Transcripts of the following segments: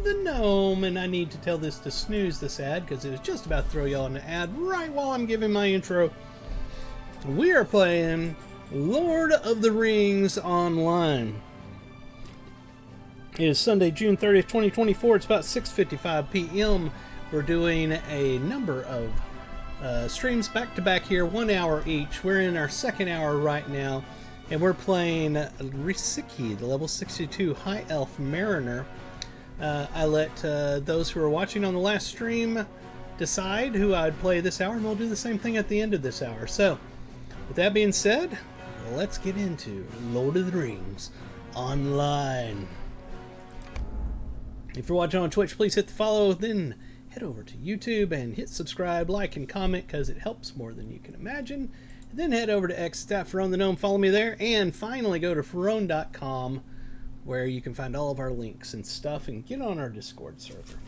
the gnome, and I need to tell this to snooze this ad because it was just about to throw y'all an ad right while I'm giving my intro. We are playing Lord of the Rings Online. It is Sunday, June 30th, 2024. It's about 6:55 p.m. We're doing a number of streams back to back here, 1 hour each. We're in our second hour right now, and we're playing Risiki, the level 62 High Elf Mariner. I let those who are watching on the last stream decide who I'd play this hour, and we'll do the same thing at the end of this hour. So, with that being said, let's get into Lord of the Rings Online. If you're watching on Twitch, please hit the follow, then head over to YouTube and hit subscribe, like, and comment because it helps more than you can imagine. And then head over to x.Ferone the Gnome, follow me there, and finally go to ferone.com where you can find all of our links and stuff and get on our Discord server.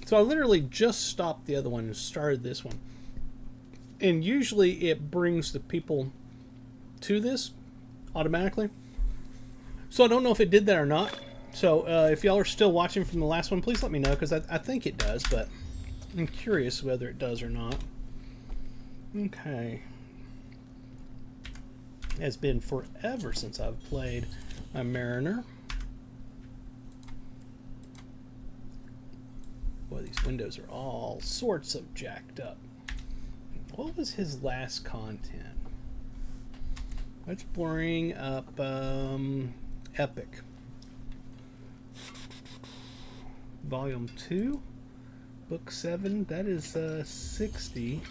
So I literally just stopped the other one and started this one. And usually it brings the people to this automatically. So I don't know if it did that or not. So if y'all are still watching from the last one, please let me know, because I think it does, but I'm curious whether it does or not. Okay. It's been forever since I've played a Mariner. Boy, these windows are all sorts of jacked up. What was his last content? Let's bring up Epic. Volume 2, Book 7, that is 60.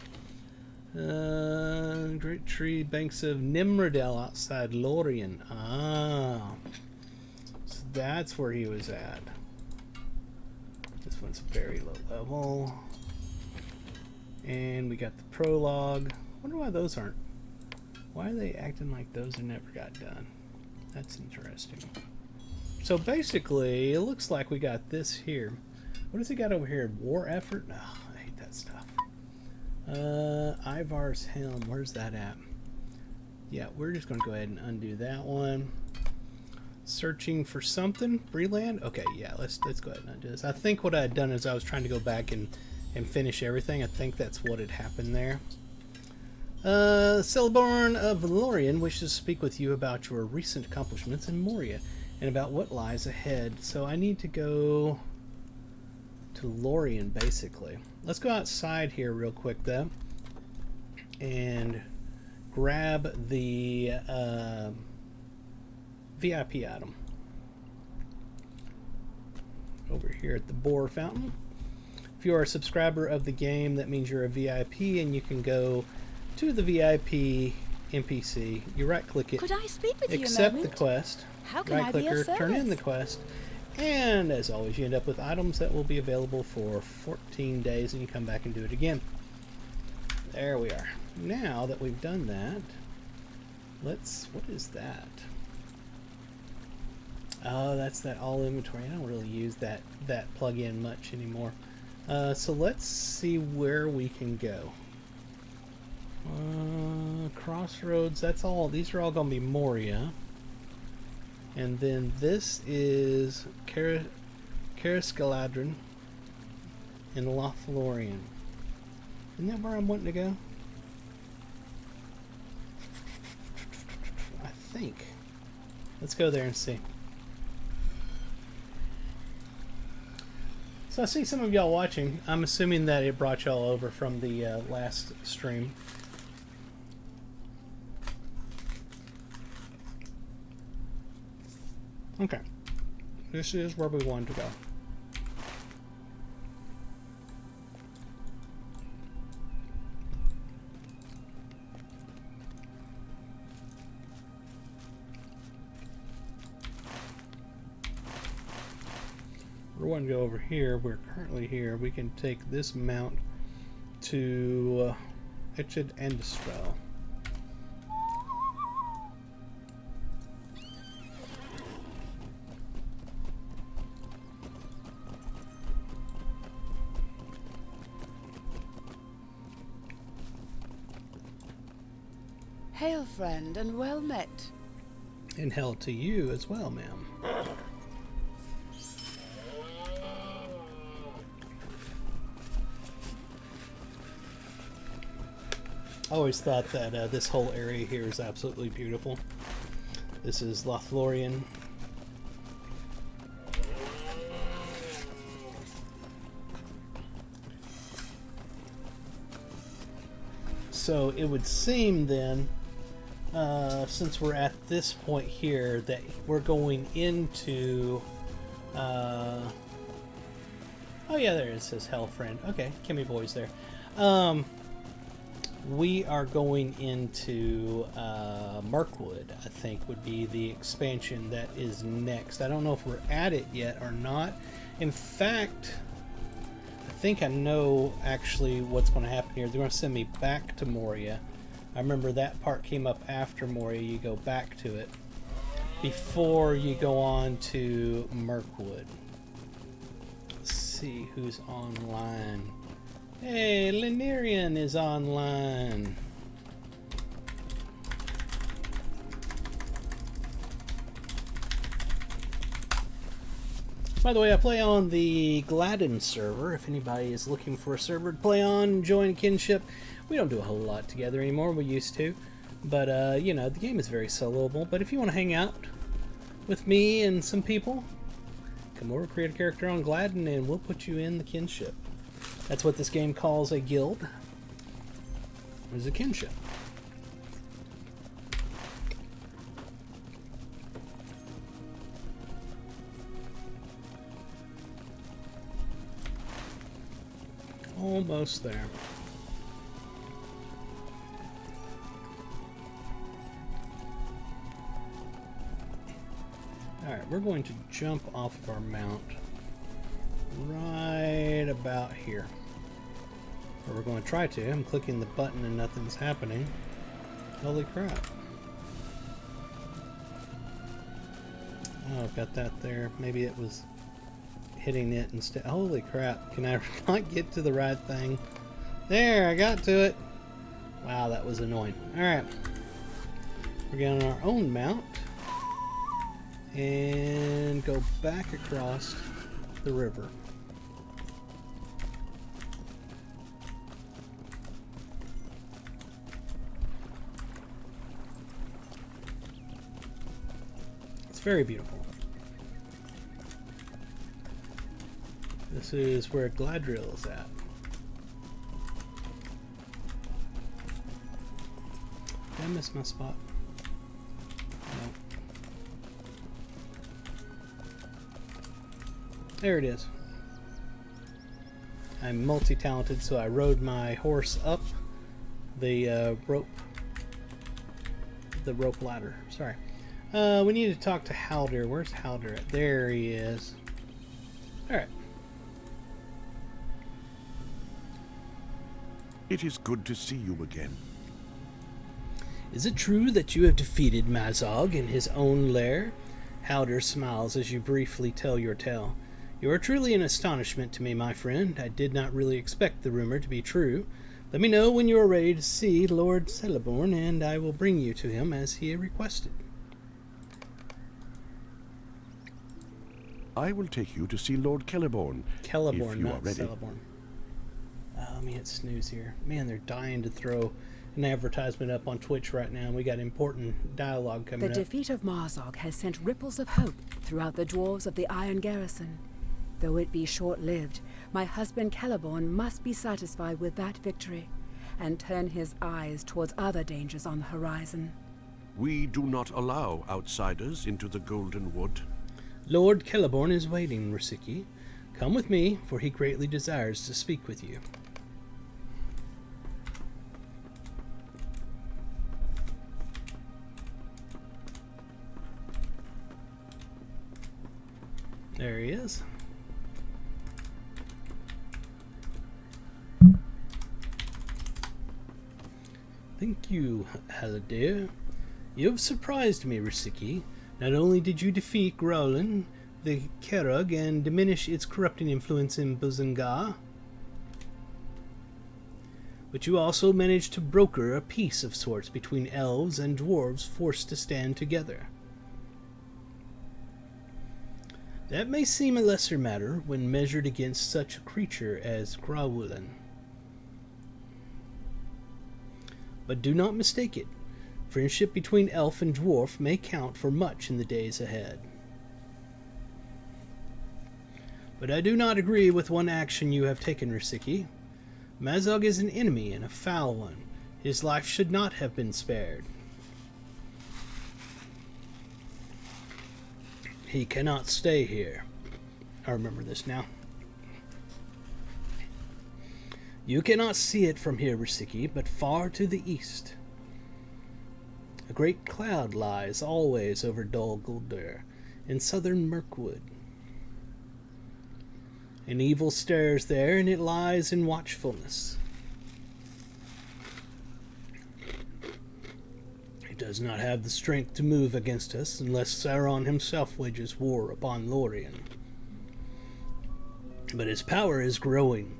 Great tree, banks of Nimrodel outside Lorien. Ah. So that's where he was at. This one's very low level. And we got the prologue. I wonder why those aren't. Why are they acting like those never got done? That's interesting. So basically, it looks like we got this here. What does he got over here? War effort? No, I hate that stuff. Ivar's Helm. Where's that at? Yeah, we're just going to go ahead and undo that one. Searching for something. Breland? Okay, yeah, let's go ahead and undo this. I think what I had done is I was trying to go back and finish everything. I think that's what had happened there. Celeborn of Lorien wishes to speak with you about your recent accomplishments in Moria and about what lies ahead. So I need to go to Lorien, basically. Let's go outside here real quick, though, and grab the VIP item over here at the Boar Fountain. If you are a subscriber of the game, that means you're a VIP, and you can go to the VIP NPC. You right-click it. Could I speak with you a accept moment? the quest. How can I be of Right-click her, turn in service? the quest, and as always, you end up with items that will be available for 14 days, and you come back and do it again. There we are. Now that we've done that, let's. What is that? Oh, that's that all inventory. I don't really use that plug-in much anymore. So let's see where we can go. Crossroads, that's all. These are all going to be Moria. And then this is Cariscaladrin in Lothlorien. Isn't that where I'm wanting to go? I think. Let's go there and see. So I see some of y'all watching. I'm assuming that it brought y'all over from the last stream. Okay. This is where we wanted to go. We're going to go over here. We're currently here. We can take this mount to Etched and Distrel. Hail, friend, and well met. And hell to you as well, ma'am. I always thought that this whole area here is absolutely beautiful. This is Lothlorien. So it would seem then, since we're at this point here, that we're going into... oh yeah, there it says Hellfriend. Okay, Kimmy Boy's there. We are going into Mirkwood, I think, would be the expansion that is next. I don't know if we're at it yet or not. In fact, I think I know actually what's going to happen here. They're going to send me back to Moria. I remember that part came up after Moria. You go back to it before you go on to Mirkwood. Let's see who's online. Hey, Linerian is online. By the way, I play on the Gladden server. If anybody is looking for a server to play on, join Kinship. We don't do a whole lot together anymore. We used to. But, you know, the game is very soloable. But if you want to hang out with me and some people, come over, create a character on Gladden, and we'll put you in the Kinship. That's what this game calls a guild. Is a kinship. Almost there. Alright, we're going to jump off of our mount right about here. Or we're going to try to. I'm clicking the button and nothing's happening. Holy crap. Oh, I've got that there. Maybe it was hitting it instead. Holy crap. Can I not get to the right thing? There, I got to it. Wow, that was annoying. Alright. We're getting our own mount. And go back across the river. Very beautiful. This is where Gladriel is at. Did I miss my spot? No. There it is. I'm multi-talented, so I rode my horse up the rope ladder. Sorry. We need to talk to Haldir. Where's Haldir at? There he is. Alright. It is good to see you again. Is it true that you have defeated Mazog in his own lair? Haldir smiles as you briefly tell your tale. You are truly an astonishment to me, my friend. I did not really expect the rumor to be true. Let me know when you are ready to see Lord Celeborn, and I will bring you to him as he requested. I will take you to see Lord Celeborn. Celeborn, if you not are ready. Celeborn. Let me hit snooze here. Man, they're dying to throw an advertisement up on Twitch right now. We got important dialogue coming up. The defeat of Marzog has sent ripples of hope throughout the dwarves of the Iron Garrison. Though it be short-lived, my husband Celeborn must be satisfied with that victory and turn his eyes towards other dangers on the horizon. We do not allow outsiders into the Golden Wood. Lord Celeborn is waiting, Risiki. Come with me, for he greatly desires to speak with you. There he is. Thank you, Haldir. You have surprised me, Risiki. Not only did you defeat Growlin, the Kerrug, and diminish its corrupting influence in Buzangar, but you also managed to broker a peace of sorts between elves and dwarves forced to stand together. That may seem a lesser matter when measured against such a creature as Growlin. But do not mistake it. Friendship between elf and dwarf may count for much in the days ahead. But I do not agree with one action you have taken, Risiki. Mazog is an enemy and a foul one. His life should not have been spared. He cannot stay here. I remember this now. You cannot see it from here, Risiki, but far to the east. A great cloud lies always over Dol Guldur in southern Mirkwood. An evil stares there, and it lies in watchfulness. It does not have the strength to move against us unless Sauron himself wages war upon Lorien. But his power is growing.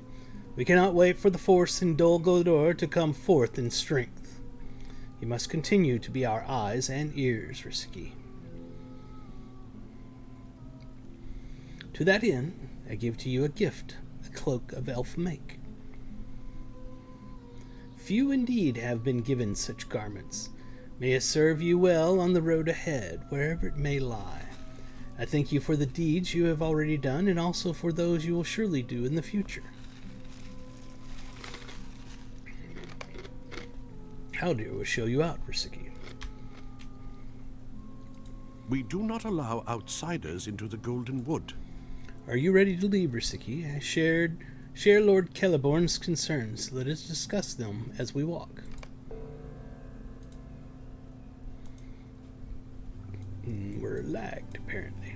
We cannot wait for the force in Dol Guldur to come forth in strength. You must continue to be our eyes and ears, Risiki. To that end, I give to you a gift, a cloak of elf make. Few indeed have been given such garments. May it serve you well on the road ahead, wherever it may lie. I thank you for the deeds you have already done, and also for those you will surely do in the future. Haldir will show you out, Risiki. We do not allow outsiders into the Golden Wood. Are you ready to leave, Risiki? I share Lord Celeborn's concerns. Let us discuss them as we walk. We're lagged, apparently.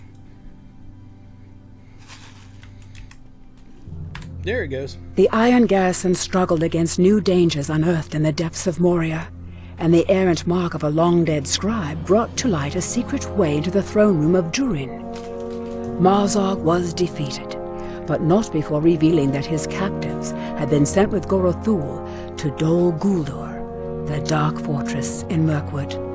There it goes. The Iron Garrison struggled against new dangers unearthed in the depths of Moria, and the errant mark of a long-dead scribe brought to light a secret way into the throne room of Durin. Mazog was defeated, but not before revealing that his captives had been sent with Gorothul to Dol Guldur, the dark fortress in Mirkwood.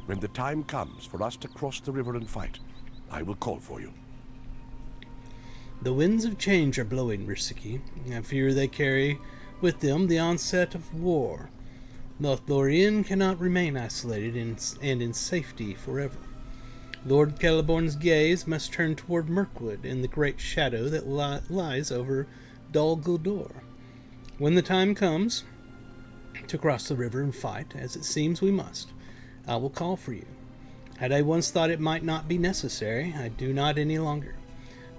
When the time comes for us to cross the river and fight, I will call for you. The winds of change are blowing, Risiki. I fear they carry with them the onset of war. Lothlorien cannot remain isolated and in safety forever. Lord Celeborn's gaze must turn toward Mirkwood and the great shadow that lies over Dol Guldur. When the time comes to cross the river and fight, as it seems we must, I will call for you. Had I once thought it might not be necessary, I do not any longer.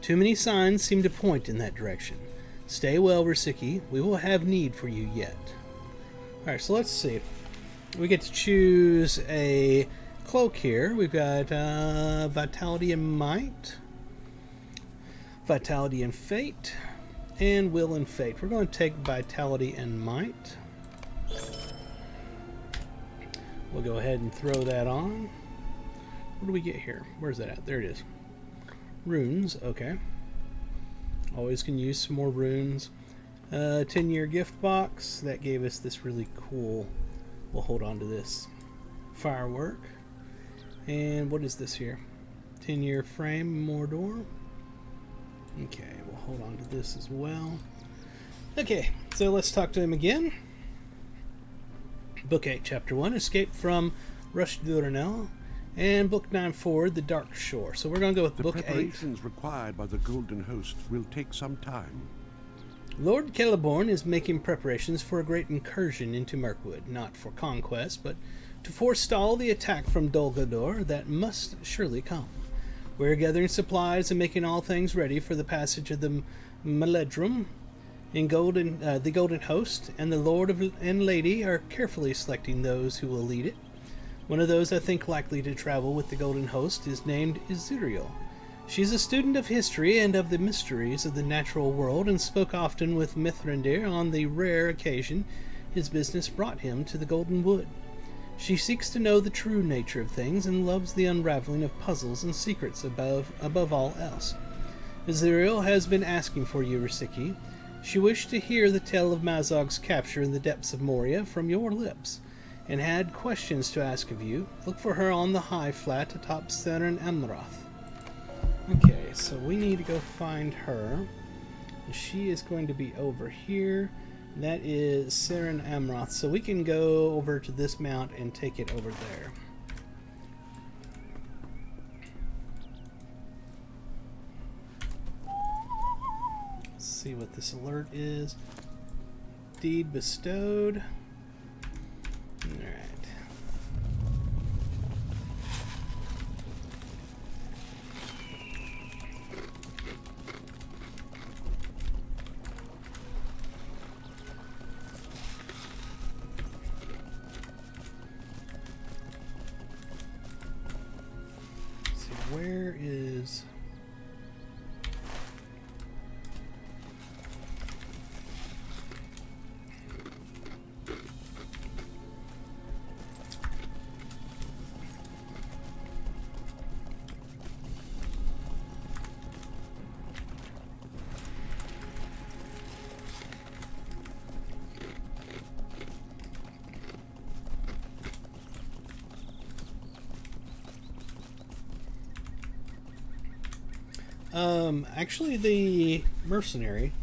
Too many signs seem to point in that direction. Stay well, Risiki. We will have need for you yet. Alright, so let's see. We get to choose a cloak here. We've got Vitality and Might, Vitality and Fate, and Will and Fate. We're going to take Vitality and Might. We'll go ahead and throw that on. What do we get here? Where's that at? There it is. Runes, okay. Always can use some more runes. 10-year gift box. That gave us this really cool, we'll hold on to this, firework. And what is this here? 10-year frame, Mordor. Okay, we'll hold on to this as well. Okay, so let's talk to him again. Book 8, Chapter 1, Escape from Rushdurnell. And Book 9 forward, The Dark Shore. So we're going to go with Book 8. The preparations required by the Golden Host will take some time. Lord Celeborn is making preparations for a great incursion into Mirkwood, not for conquest, but to forestall the attack from Dol Guldur that must surely come. We're gathering supplies and making all things ready for the passage of the Meledrum. The Golden Host and the Lord and Lady are carefully selecting those who will lead it. One of those I think likely to travel with the Golden Host is named Izuriel. She's a student of history and of the mysteries of the natural world, and spoke often with Mithrandir on the rare occasion his business brought him to the Golden Wood. She seeks to know the true nature of things, and loves the unraveling of puzzles and secrets above all else. Izuriel has been asking for you, Risiki. She wished to hear the tale of Mazog's capture in the depths of Moria from your lips, and had questions to ask of you. Look for her on the high flat atop Seren Amroth. Okay, so we need to go find her. She is going to be over here. That is Seren Amroth. So we can go over to this mount and take it over there. Let's see what this alert is. Deed bestowed. Alright. Where is... actually the mercenary,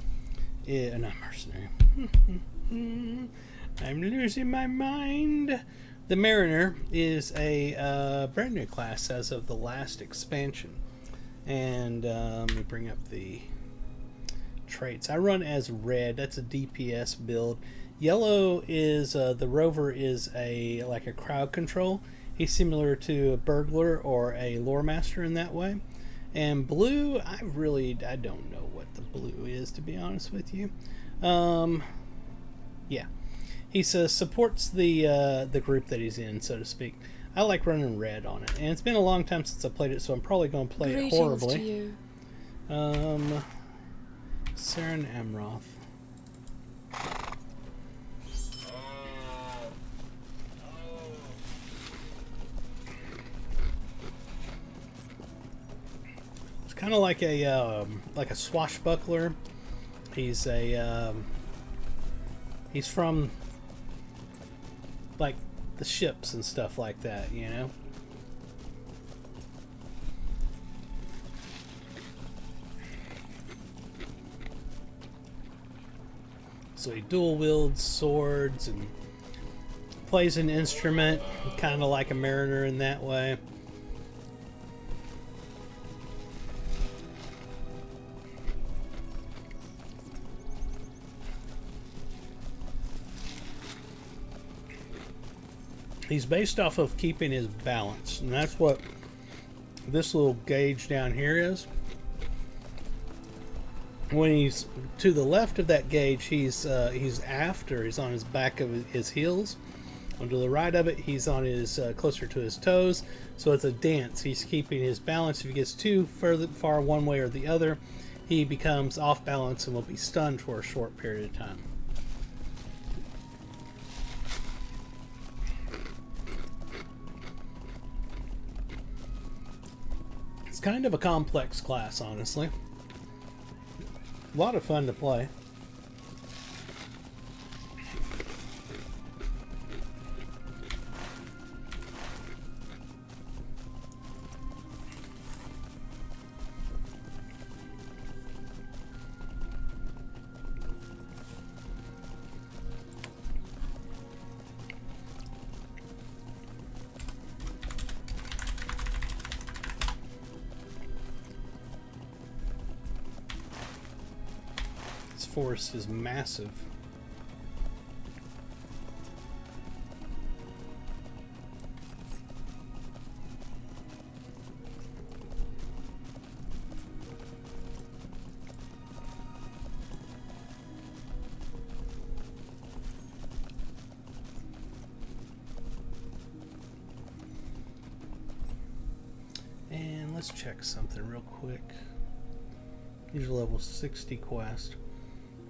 not mercenary, I'm losing my mind. The mariner is a brand new class as of the last expansion. And let me bring up the traits. I run as red. That's a DPS build. Yellow is the rover is like a crowd control. He's similar to a burglar or a lore master in that way. And blue, I don't know what the blue is, to be honest with you. Yeah, he supports the group that he's in, so to speak. I like running red on it, and it's been a long time since I played it, so I'm probably going to play it horribly. To you. Seren Amroth. Kind of like a swashbuckler. He's he's from like the ships and stuff like that, you know. So he dual wields swords and plays an instrument, kind of like a mariner in that way. He's based off of keeping his balance, and that's what this little gauge down here is. When he's to the left of that gauge, he's aft, or he's on his back of his heels. On to the right of it, he's on his closer to his toes. So it's a dance. He's keeping his balance. If he gets too far one way or the other, he becomes off balance and will be stunned for a short period of time. It's kind of a complex class, honestly. A lot of fun to play. Forest is massive. And let's check something real quick. These are level 60 quest.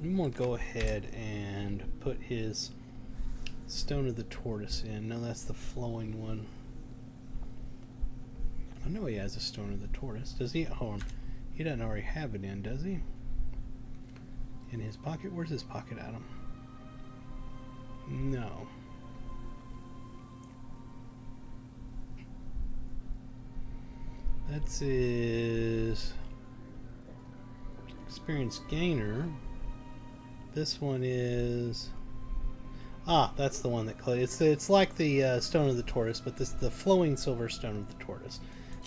I'm going to go ahead and put his Stone of the Tortoise in. No, that's the flowing one. I know he has a Stone of the Tortoise. Does he? Oh, he doesn't already have it in, does he? In his pocket? Where's his pocket item? No. That's his experience gainer. This one is... Ah, that's the one that it's like the Stone of the Tortoise, but this the flowing silver Stone of the Tortoise.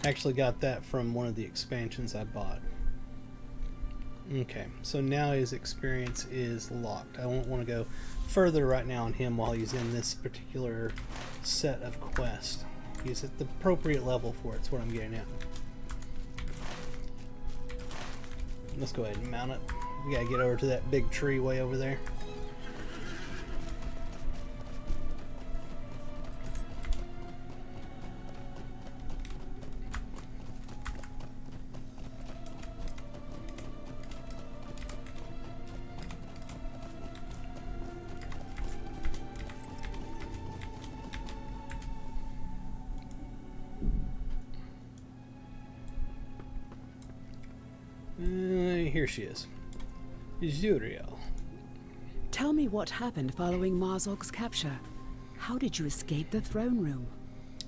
I actually got that from one of the expansions I bought. Okay, so now his experience is locked. I won't want to go further right now on him while he's in this particular set of quests. He's at the appropriate level for it, that's what I'm getting at. Let's go ahead and mount it. We gotta get over to that big tree way over there. Here she is. Zuriel. Tell me what happened following Marzog's capture. How did you escape the throne room?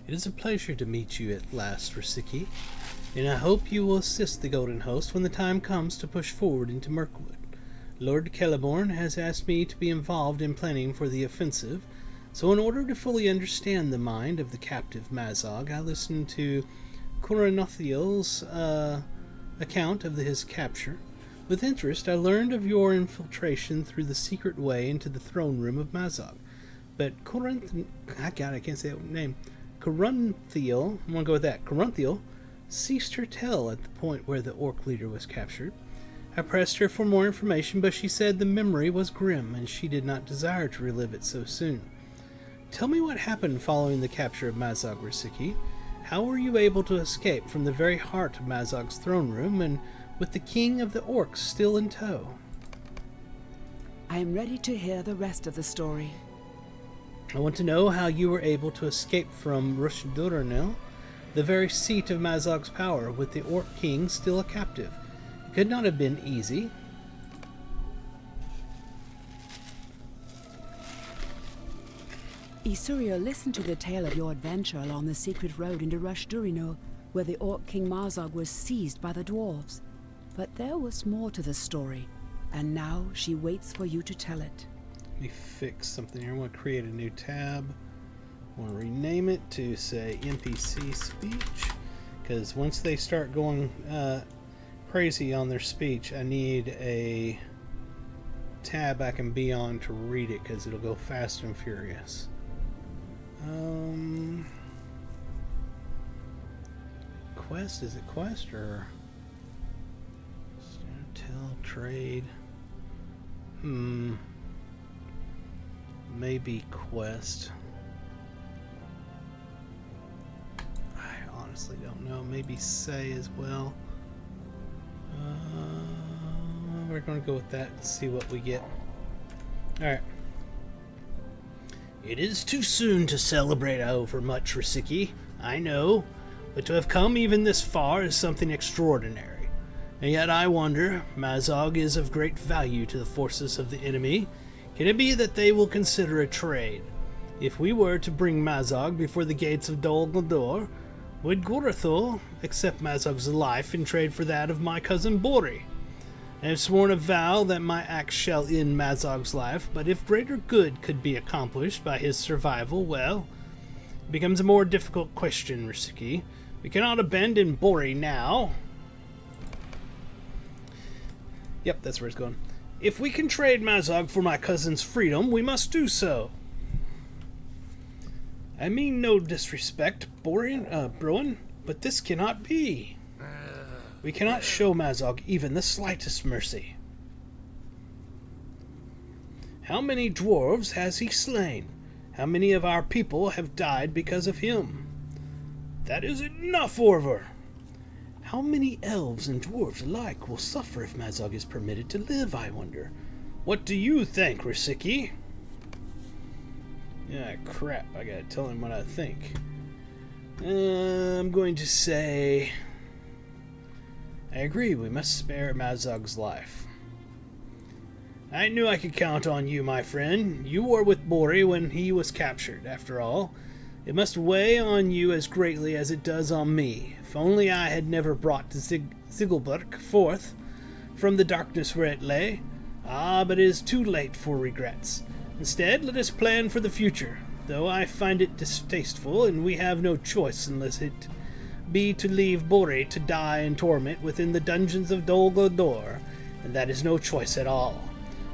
It is a pleasure to meet you at last, Risiki, and I hope you will assist the Golden Host when the time comes to push forward into Mirkwood. Lord Celeborn has asked me to be involved in planning for the offensive, so in order to fully understand the mind of the captive Mazog, I listened to Coronothiel's account of his capture. With interest, I learned of your infiltration through the secret way into the throne room of Mazog. But I can't say that name. Corunthiel, I'm going to go with that. Corunthiel ceased her tale at the point where the orc leader was captured. I pressed her for more information, but she said the memory was grim and she did not desire to relive it so soon. Tell me what happened following the capture of Mazog, Risiki. How were you able to escape from the very heart of Mazog's throne room and with the king of the orcs still in tow? I am ready to hear the rest of the story. I want to know how you were able to escape from Rushdurnil, the very seat of Mazog's power, with the orc king still a captive. It could not have been easy. Isurio listened to the tale of your adventure along the secret road into Rushdurnil, where the orc king Marzog was seized by the dwarves. But there was more to the story, and now she waits for you to tell it. Let me fix something here. I want to create a new tab. I want to rename it to, say, NPC speech, because once they start going crazy on their speech, I need a tab I can be on to read it, because it'll go fast and furious. Quest? Is it quest or tell trade? Maybe quest. I honestly don't know. Maybe say as well. We're going to go with that and see what we get. Alright. It is too soon to celebrate over much, Risiki, I know, but to have come even this far is something extraordinary. And yet I wonder, Mazog is of great value to the forces of the enemy. Can it be that they will consider a trade? If we were to bring Mazog before the gates of Dol Guldur, would Gorathul accept Mazog's life in trade for that of my cousin Bori? I have sworn a vow that my acts shall end Mazog's life, but if greater good could be accomplished by his survival, well, it becomes a more difficult question, Risiki. We cannot abandon Bori now. Yep, that's where it's going. If we can trade Mazog for my cousin's freedom, we must do so. I mean no disrespect, Bruin, but this cannot be. We cannot show Mazog even the slightest mercy. How many dwarves has he slain? How many of our people have died because of him? That is enough, Orvar. How many elves and dwarves alike will suffer if Mazog is permitted to live, I wonder? What do you think, Risiki? Yeah, crap, I gotta tell him what I think. I'm going to say... I agree, we must spare Mazog's life. I knew I could count on you, my friend. You were with Bori when he was captured, after all. It must weigh on you as greatly as it does on me. If only I had never brought Ziggelberg forth from the darkness where it lay. Ah, but it is too late for regrets. Instead, let us plan for the future, though I find it distasteful, and we have no choice unless it be to leave Bore to die in torment within the dungeons of Dol Guldur, and that is no choice at all.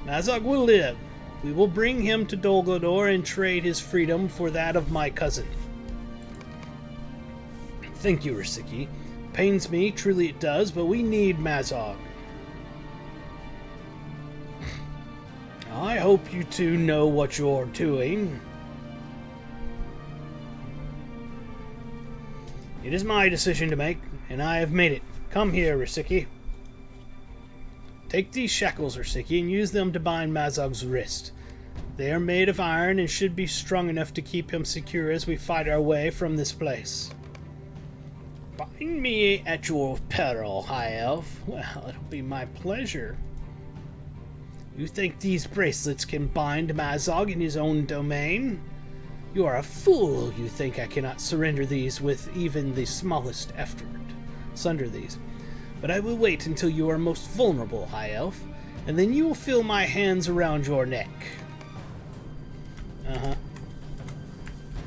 Mazog will live. We will bring him to Dol Guldur and trade his freedom for that of my cousin. Thank you, Risiki. Pains me, truly it does, but we need Mazog. I hope you two know what you're doing. It is my decision to make, and I have made it. Come here, Risiki. Take these shackles, Risiki, and use them to bind Mazog's wrist. They are made of iron and should be strong enough to keep him secure as we fight our way from this place. Bind me at your peril, High Elf. Well, it'll be my pleasure. You think these bracelets can bind Mazog in his own domain? You are a fool. You think I cannot surrender these with even the smallest effort. Sunder these. But I will wait until you are most vulnerable, High Elf, and then you will feel my hands around your neck.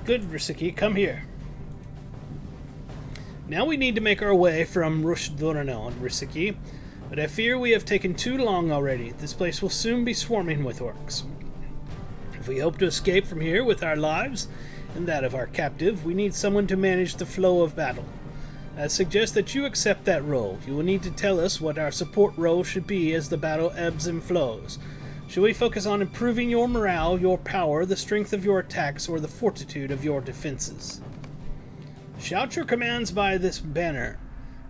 Good, Risiki, come here. Now we need to make our way from Rushdurno, Risiki, but I fear we have taken too long already. This place will soon be swarming with orcs. If we hope to escape from here with our lives and that of our captive, we need someone to manage the flow of battle. I suggest that you accept that role. You will need to tell us what our support role should be as the battle ebbs and flows. Should we focus on improving your morale, your power, the strength of your attacks, or the fortitude of your defenses? Shout your commands by this banner,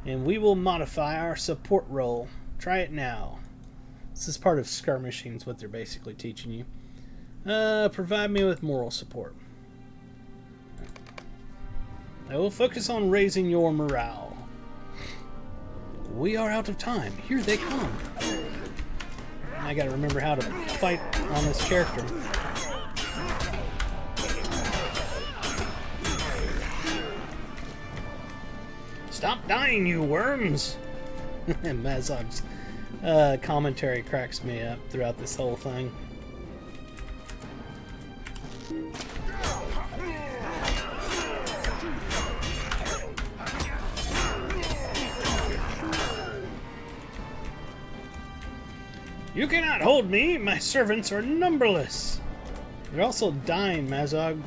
and we will modify our support role. Try it now. This is part of skirmishing, is what they're basically teaching you. Provide me with moral support. I will focus on raising your morale. We are out of time. Here they come. I gotta remember how to fight on this character. Stop dying, you worms! Mazog's commentary cracks me up throughout this whole thing. You cannot hold me! My servants are numberless! You're also dying, Mazog.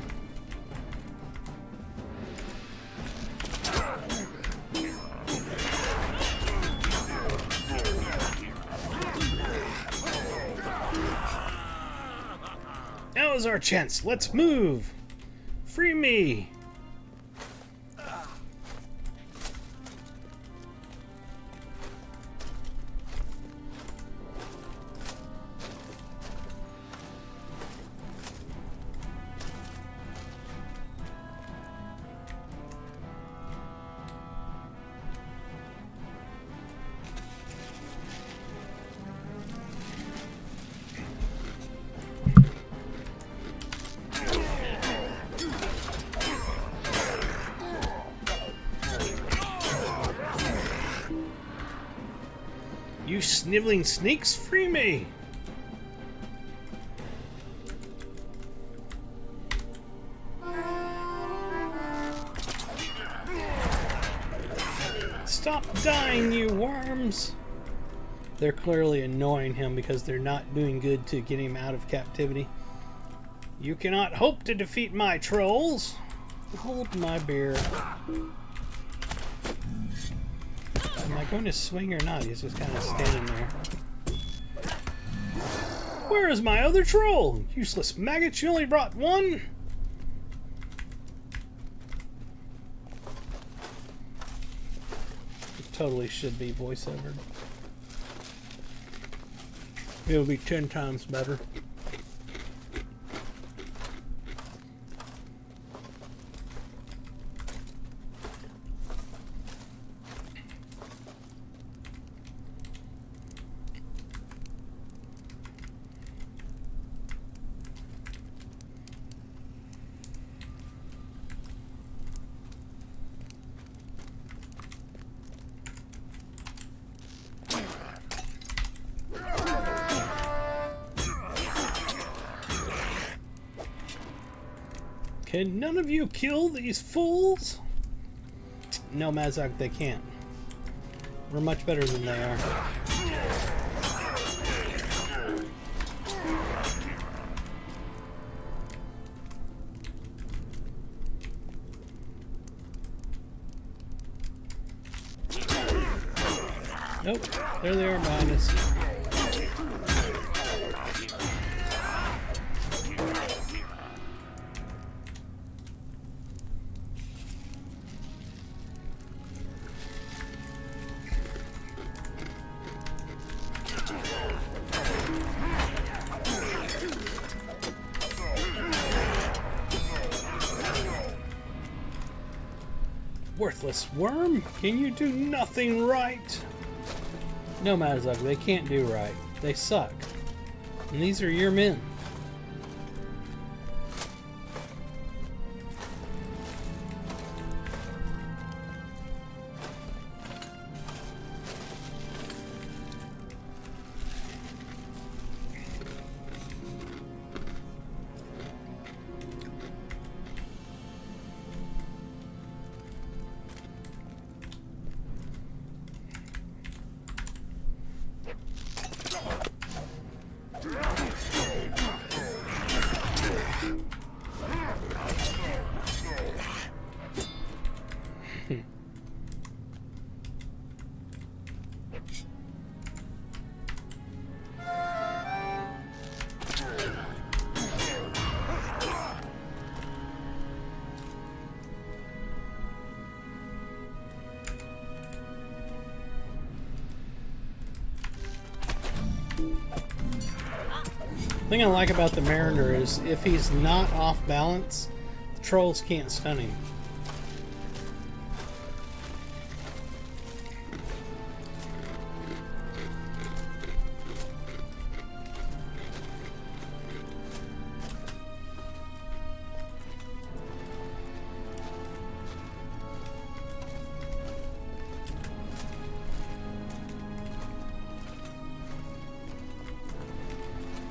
Now is our chance. Let's move! Free me! You sniveling sneaks, free me! Stop dying, you worms! They're clearly annoying him because they're not doing good to get him out of captivity. You cannot hope to defeat my trolls! Hold my beer. Am I going to swing or not? He's just kind of standing there. Where is my other troll? Useless maggot, you only brought one? It totally should be voiceover. It'll be 10 times better. Can none of you kill these fools? No, Mazog, they can't. We're much better than they are. Nope, there they are behind us. Worthless worm, can you do nothing right? No, Mazog, they can't do right. They suck. And these are your men. The thing I like about the Mariner is if he's not off balance, the trolls can't stun him.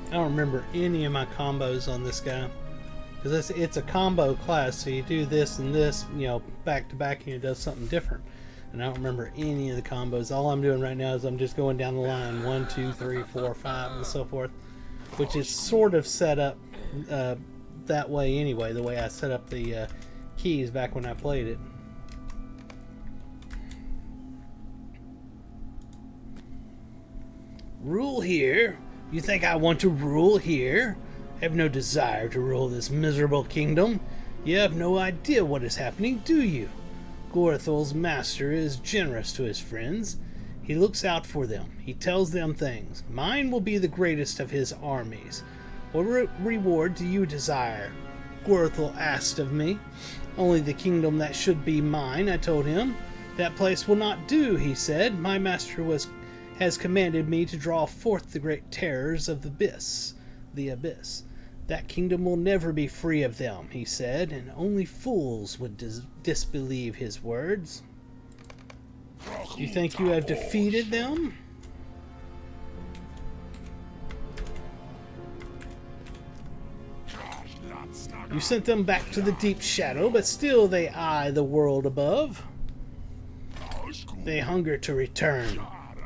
I don't remember any of my combos on this guy because it's a combo class, so you do this and this, you know, back to back, and it does something different. And I don't remember any of the combos. All I'm doing right now is I'm just going down the line 1, 2, 3, 4, 5, and so forth, which is sort of set up that way anyway. The way I set up the keys back when I played it. Rule here. You think I want to rule here? I have no desire to rule this miserable kingdom. You have no idea what is happening, do you? Gorthel's master is generous to his friends. He looks out for them. He tells them things. Mine will be the greatest of his armies. What reward do you desire? Gorthel asked of me. Only the kingdom that should be mine, I told him. That place will not do, he said. My master has commanded me to draw forth the great terrors of the abyss. That kingdom will never be free of them, he said, and only fools would disbelieve his words. You think you have defeated them? You sent them back to the deep shadow, but still they eye the world above. They hunger to return.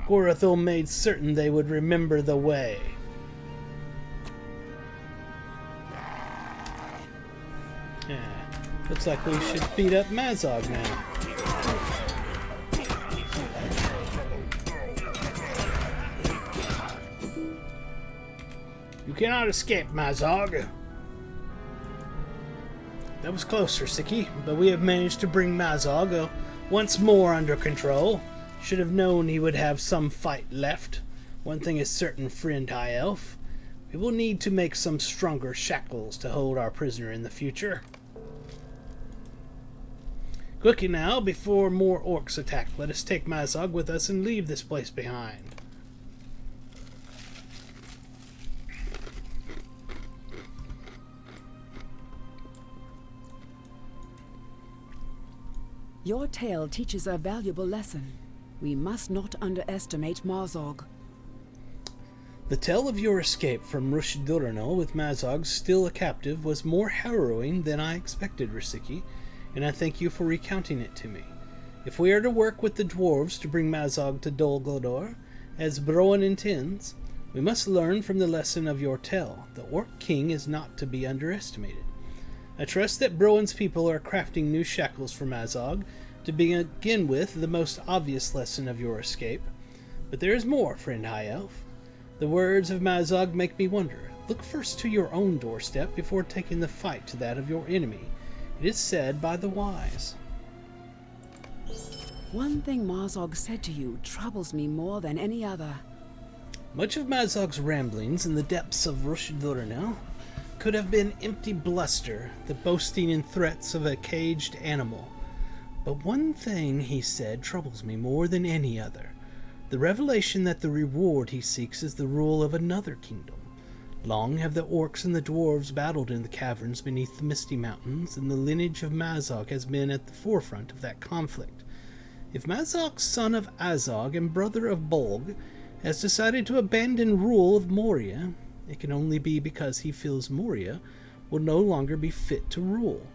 Gorthel made certain they would remember the way. Yeah, looks like we should beat up Mazog now. You cannot escape, Mazog. That was close, Risiki, but we have managed to bring Mazog once more under control. Should have known he would have some fight left. One thing is certain, friend High Elf. We will need to make some stronger shackles to hold our prisoner in the future. Quickly now, before more orcs attack, let us take Mazog with us and leave this place behind. Your tale teaches a valuable lesson. We must not underestimate Mazog. The tale of your escape from Rushdurnal with Mazog still a captive was more harrowing than I expected, Risiki, and I thank you for recounting it to me. If we are to work with the dwarves to bring Mazog to Dol Guldur, as Broan intends, we must learn from the lesson of your tale. The Orc King is not to be underestimated. I trust that Broan's people are crafting new shackles for Mazog, to begin with the most obvious lesson of your escape. But there is more, friend High Elf. The words of Mazog make me wonder. Look first to your own doorstep before taking the fight to that of your enemy. It is said by the wise. One thing Mazog said to you troubles me more than any other. Much of Mazog's ramblings in the depths of Rushdurnal could have been empty bluster, the boasting and threats of a caged animal. But one thing he said troubles me more than any other. The revelation that the reward he seeks is the rule of another kingdom. Long have the orcs and the dwarves battled in the caverns beneath the Misty Mountains, and the lineage of Mazog has been at the forefront of that conflict. If Mazog, son of Azog and brother of Bolg, has decided to abandon rule of Moria, it can only be because he feels Moria will no longer be fit to rule.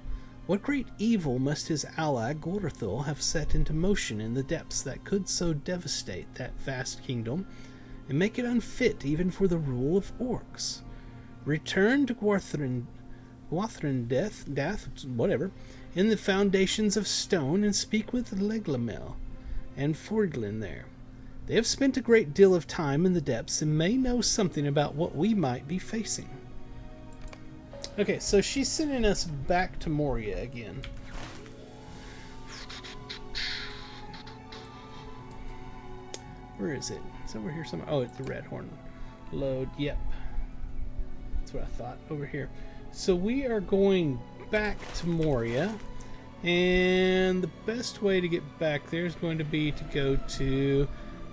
What great evil must his ally Gorthul have set into motion in the depths that could so devastate that vast kingdom and make it unfit even for the rule of orcs? Return to Gwarthrendeth, whatever, in the foundations of stone and speak with Leglamel and Forglin there. They have spent a great deal of time in the depths and may know something about what we might be facing. Okay, so she's sending us back to Moria again. Where is it? It's over here somewhere. Oh, it's the Red Horn. Load, yep. That's what I thought, over here. So we are going back to Moria, and the best way to get back there is going to be to go to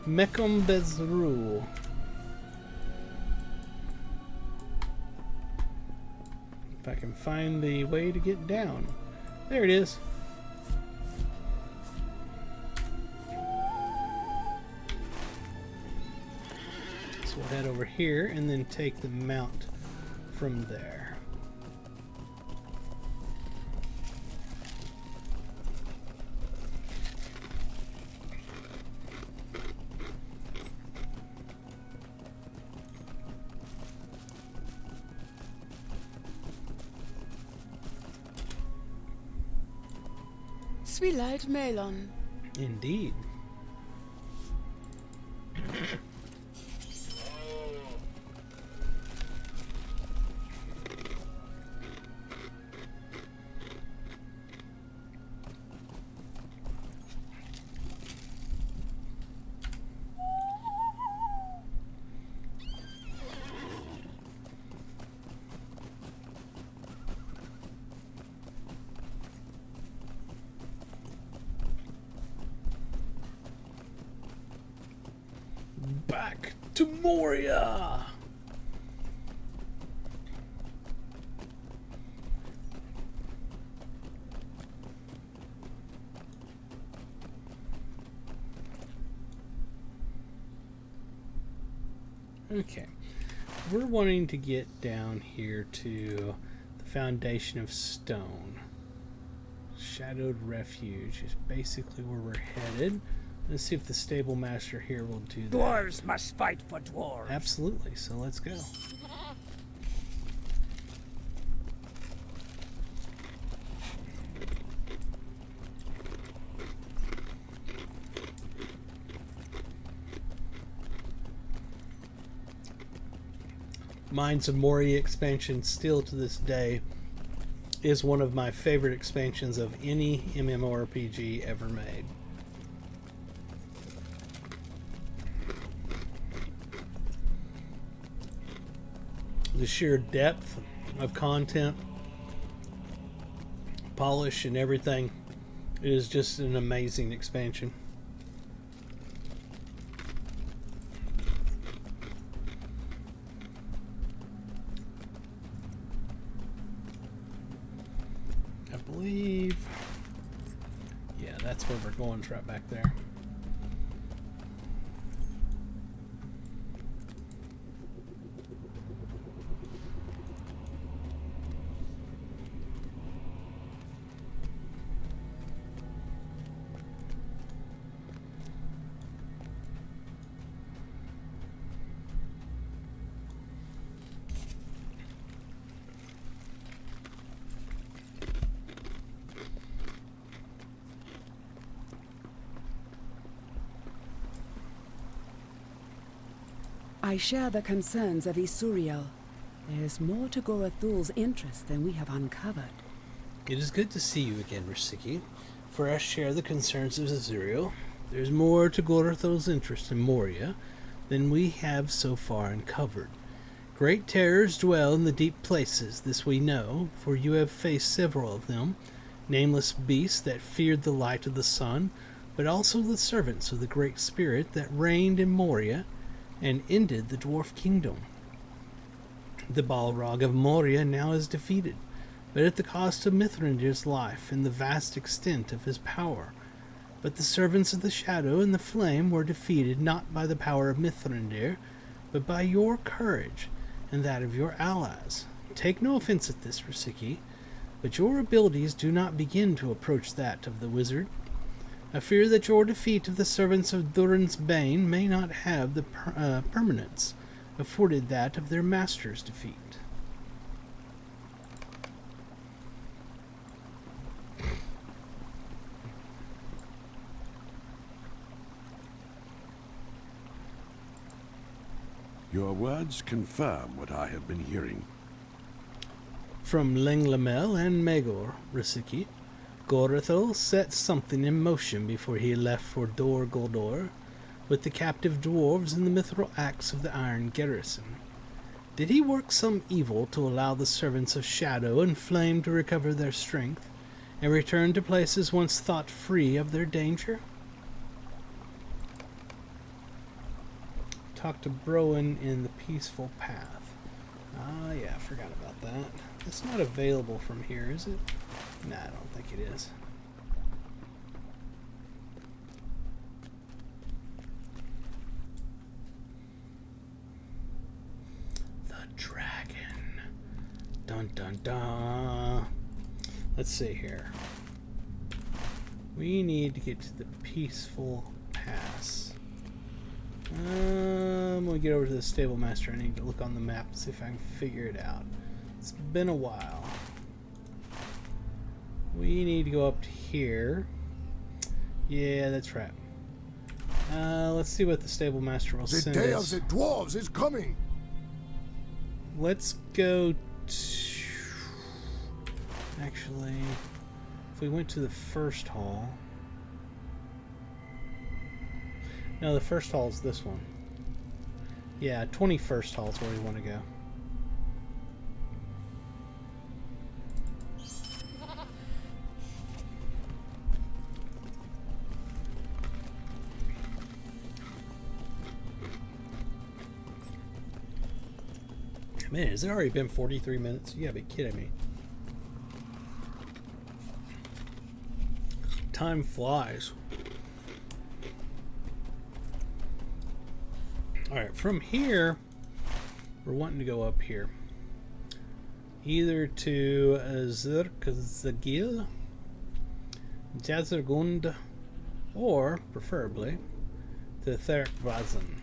Mekom Bezrul. If I can find the way to get down. There it is. So we'll head over here and then take the mount from there. Swilight Melon. Indeed. Back to Moria! Okay, we're wanting to get down here to the Foundation of Stone. Shadowed Refuge is basically where we're headed. Let's see if the stable master here will do that. Dwarves must fight for dwarves. Absolutely, so let's go. Mines of Moria expansion still to this day is one of my favorite expansions of any MMORPG ever made. The sheer depth of content, polish, and everything, it is just an amazing expansion. I believe, yeah, that's where we're going, it's right back there. I share the concerns of Isuriel. There's more to Gorathul's interest than we have uncovered. It is good to see you again, Risiki. For us share the concerns of Azuriel. There's more to Gorathul's interest in Moria than we have so far uncovered. Great terrors dwell in the deep places, this we know, for you have faced several of them, nameless beasts that feared the light of the sun, but also the servants of the Great Spirit that reigned in Moria and ended the Dwarf Kingdom. The Balrog of Moria now is defeated, but at the cost of Mithrandir's life and the vast extent of his power. But the servants of the Shadow and the Flame were defeated not by the power of Mithrandir, but by your courage and that of your allies. Take no offense at this, Risiki, but your abilities do not begin to approach that of the wizard. I fear that your defeat of the servants of Durin's Bane may not have the permanence afforded that of their master's defeat. Your words confirm what I have been hearing. From Lenglamel and Megor, Risiki, Gorathul set something in motion before he left for Dor Guldur with the captive dwarves in the mithril axe of the Iron Garrison. Did he work some evil to allow the servants of Shadow and Flame to recover their strength and return to places once thought free of their danger? Talk to Broen in the Peaceful Path. Ah, yeah, I forgot about that. It's not available from here, is it? Nah, I don't think it is. The dragon. Dun dun dun. Let's see here. We need to get to the Peaceful Pass. When we get over to the Stable Master, I need to look on the map and see if I can figure it out. It's been a while. We need to go up to here. Yeah, that's right. Let's see what the Stable Master will send us. The day of the dwarves is coming. Let's go to... Actually, if we went to the first hall... No, the first hall is this one. Yeah, 21st hall is where we want to go. Man, has it already been 43 minutes? You gotta be kidding me. Time flies. Alright, from here, we're wanting to go up here. Either to Zirkzagil, Jazergund, or, preferably, to Therkvazen.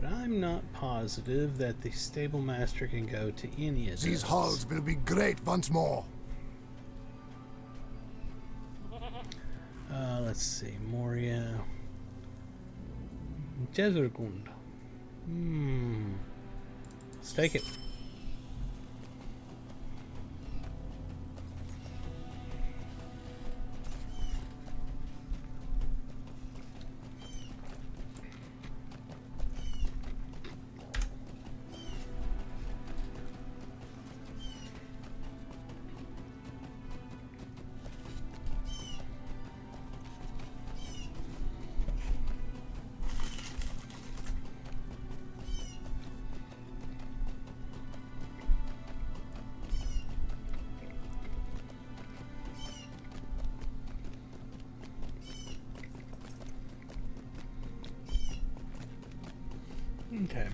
But I'm not positive that the Stable Master can go to any of these. These halls will be great once more. Let's see, Moria, Jazergund. Let's take it. Okay.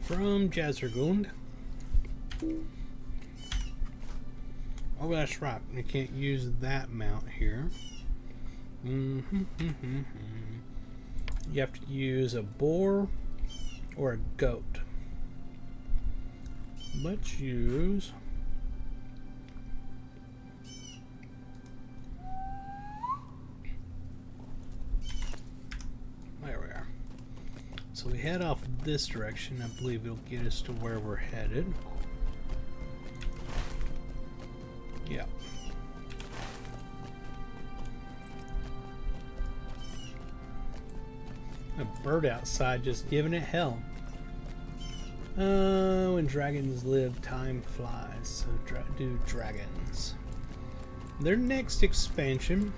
From Jazergund. Oh, that's right. We can't use that mount here. You have to use a boar or a goat. Let's use... There we are. So we head off this direction, I believe it'll get us to where we're headed. Yeah. A bird outside just giving it hell. When dragons live, time flies. So do dragons. Their next expansion.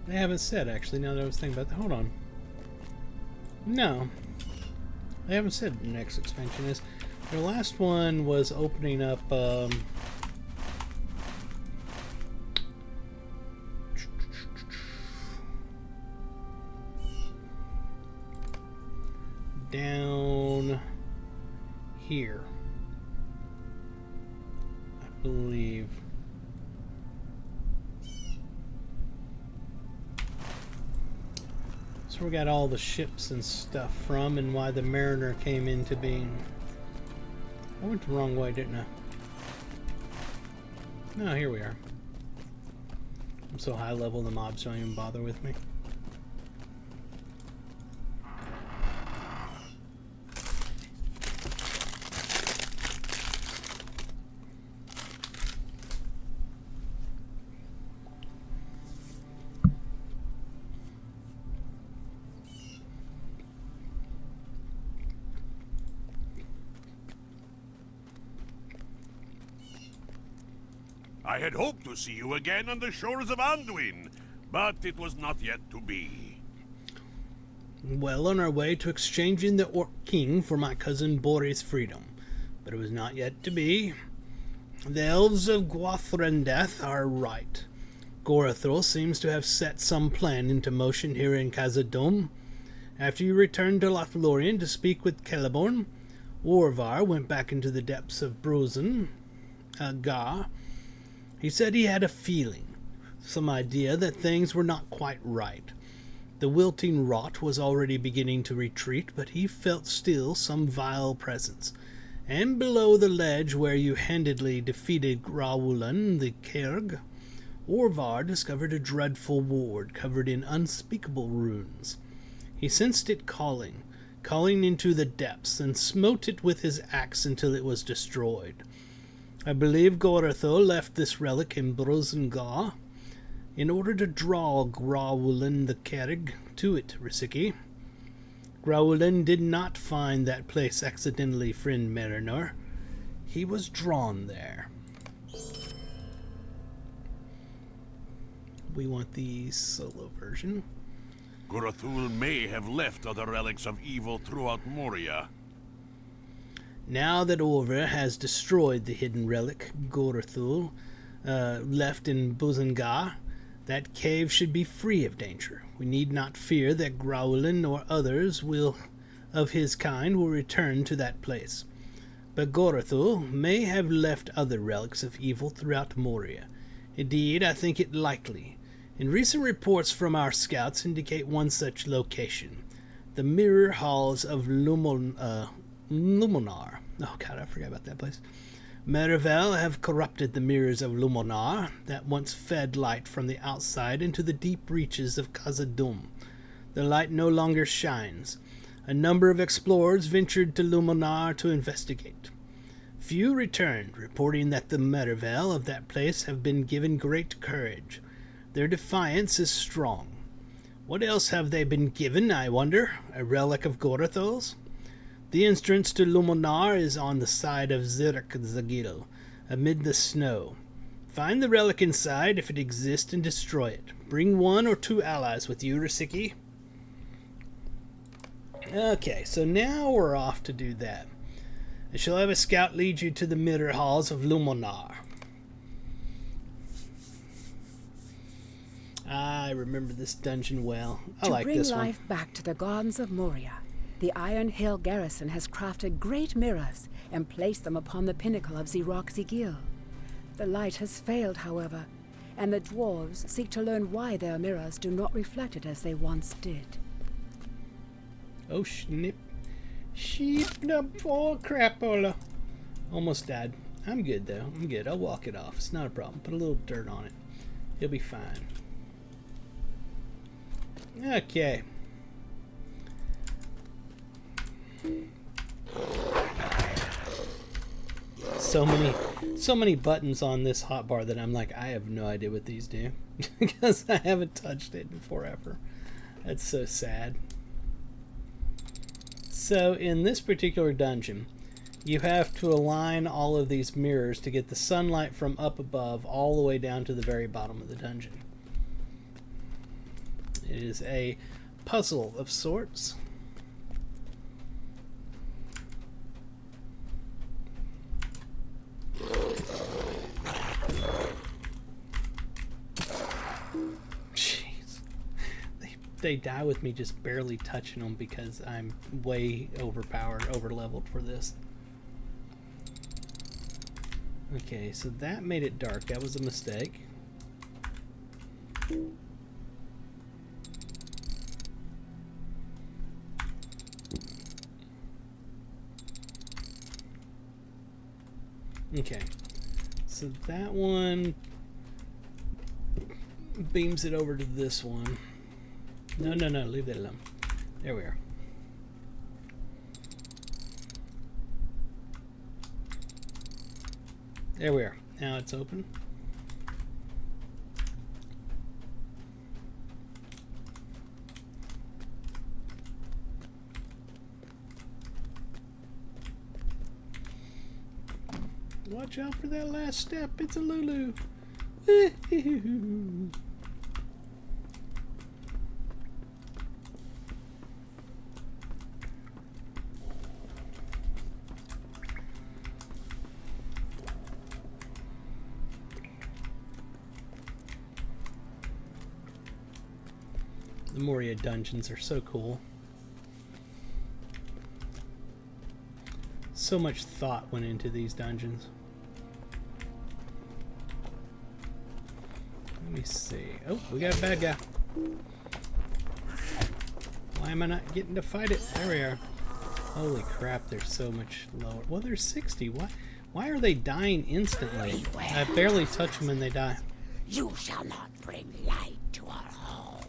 They haven't said, actually, now that I was thinking about that. Hold on. No. They haven't said the next expansion is. Their last one was opening up, down here, I believe. So we got all the ships and stuff from, and why the Mariner came into being. I went the wrong way, didn't I? No, here we are. I'm so high level the mobs don't even bother with me. I had hoped to see you again on the shores of Anduin, but it was not yet to be. Well on our way to exchanging the Orc King for my cousin Bori's freedom, but it was not yet to be. The elves of Gwathrendath are right. Gorathul seems to have set some plan into motion here in Khazad-dûm. After you returned to Lothlorien to speak with Celeborn, Orvar went back into the depths of Bruzen Gar. He said he had a feeling, some idea that things were not quite right. The wilting rot was already beginning to retreat, but he felt still some vile presence. And below the ledge where you handedly defeated Grawulan the Kerg, Orvar discovered a dreadful ward covered in unspeakable runes. He sensed it calling into the depths, and smote it with his axe until it was destroyed. I believe Gorathul left this relic in Bruzengar in order to draw Grawulan the Kerg to it, Risiki. Grawulan did not find that place accidentally, friend Mariner. He was drawn there. We want the solo version. Gorathul may have left other relics of evil throughout Moria. Now that Orvar has destroyed the hidden relic Gorathul left in Bruzengar, that cave should be free of danger. We need not fear that Grawulan or others of his kind will return to that place. But Gorathul may have left other relics of evil throughout Moria. Indeed, I think it likely. And recent reports from our scouts indicate one such location. The Mirror Halls of Lumonar. Oh god, I forgot about that place. Merivel have corrupted the mirrors of Lumonar that once fed light from the outside into the deep reaches of Khazad-dûm. The light no longer shines. A number of explorers ventured to Lumonar to investigate. Few returned, reporting that the Merivel of that place have been given great courage. Their defiance is strong. What else have they been given, I wonder? A relic of Gorathul's? The entrance to Lumonar is on the side of Zirk-Zagil, amid the snow. Find the relic inside, if it exists, and destroy it. Bring 1 or 2 allies with you, Risiki. Okay, so now we're off to do that. I shall have a scout lead you to the Mirror Halls of Lumonar. I remember this dungeon well. I like this one. To bring life back to the Gardens of Moria, the Iron Hill garrison has crafted great mirrors and placed them upon the pinnacle of Zirk-Zagil. The light has failed, however, and the dwarves seek to learn why their mirrors do not reflect it as they once did. Oh, snip. Sheep the poor crapola. Almost died. I'm good, though. I'm good. I'll walk it off. It's not a problem. Put a little dirt on it. It'll be fine. Okay. So many buttons on this hotbar that I'm like, I have no idea what these do because I haven't touched it in forever. That's so sad. So in this particular dungeon, you have to align all of these mirrors to get the sunlight from up above all the way down to the very bottom of the dungeon. It is a puzzle of sorts. Jeez. They die with me just barely touching them because I'm way overpowered, overleveled for this. Okay, so that made it dark. That was a mistake. Okay, so that one beams it over to this one. No, leave that alone. There we are. There we are. Now it's open. Watch out for that last step. It's a Lulu. The Moria dungeons are so cool. So much thought went into these dungeons. Let me see. Oh, we got a bad guy. Why am I not getting to fight it? There we are. Holy crap, they're so much lower. Well, they're 60. Why are they dying instantly? I barely touch them and they die. You shall not bring light to our hall.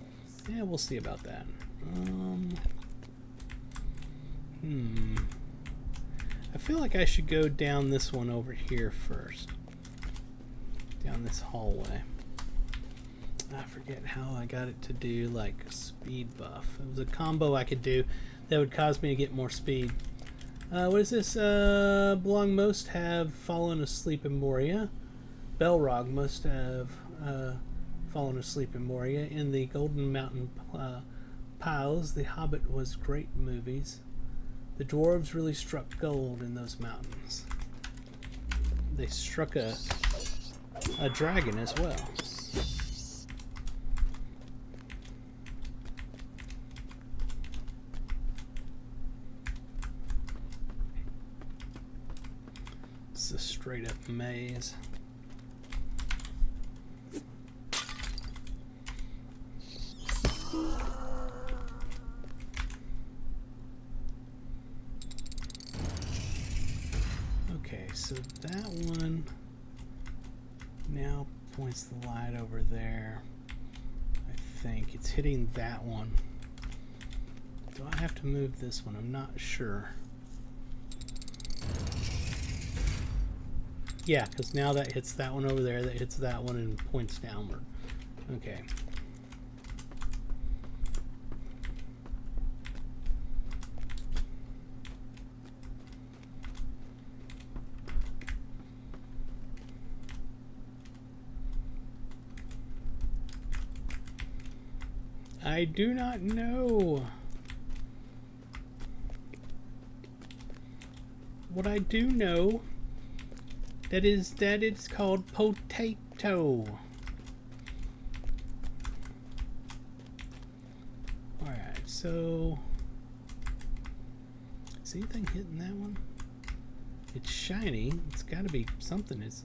Yeah, we'll see about that. I feel like I should go down this one over here first. Down this hallway. I forget how I got it to do like speed buff. It was a combo I could do that would cause me to get more speed. What is this? Belong most have fallen asleep in Moria. Belrog must have fallen asleep in Moria. In the Golden Mountain piles, The Hobbit was great movies. The dwarves really struck gold in those mountains. They struck a dragon as well. It's a straight up maze. Okay, so that one now points the light over there. I think it's hitting that one. Do I have to move this one? I'm not sure. Yeah, because now that hits that one over there, that hits that one and points downward. Okay. I do not know. What I do know that it's called potato. Alright, so is anything hitting that one? It's shiny. It's gotta be something is.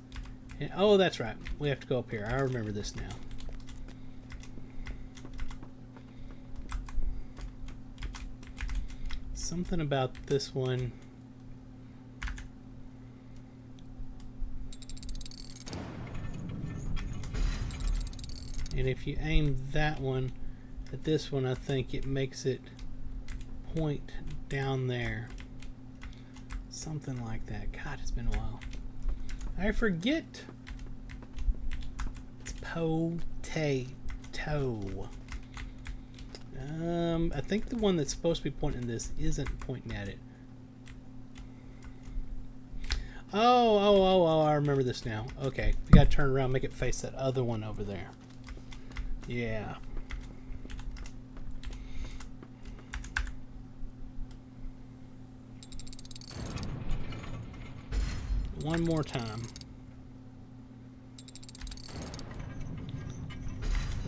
Oh, that's right. We have to go up here. I remember this now. Something about this one. And if you aim that one At this one, I think it makes it point down there. Something like that. God, it's been a while. I forget. It's potato. I think the one that's supposed to be pointing this isn't pointing at it. Oh, I remember this now. Okay, we gotta turn around, make it face that other one over there. Yeah. One more time.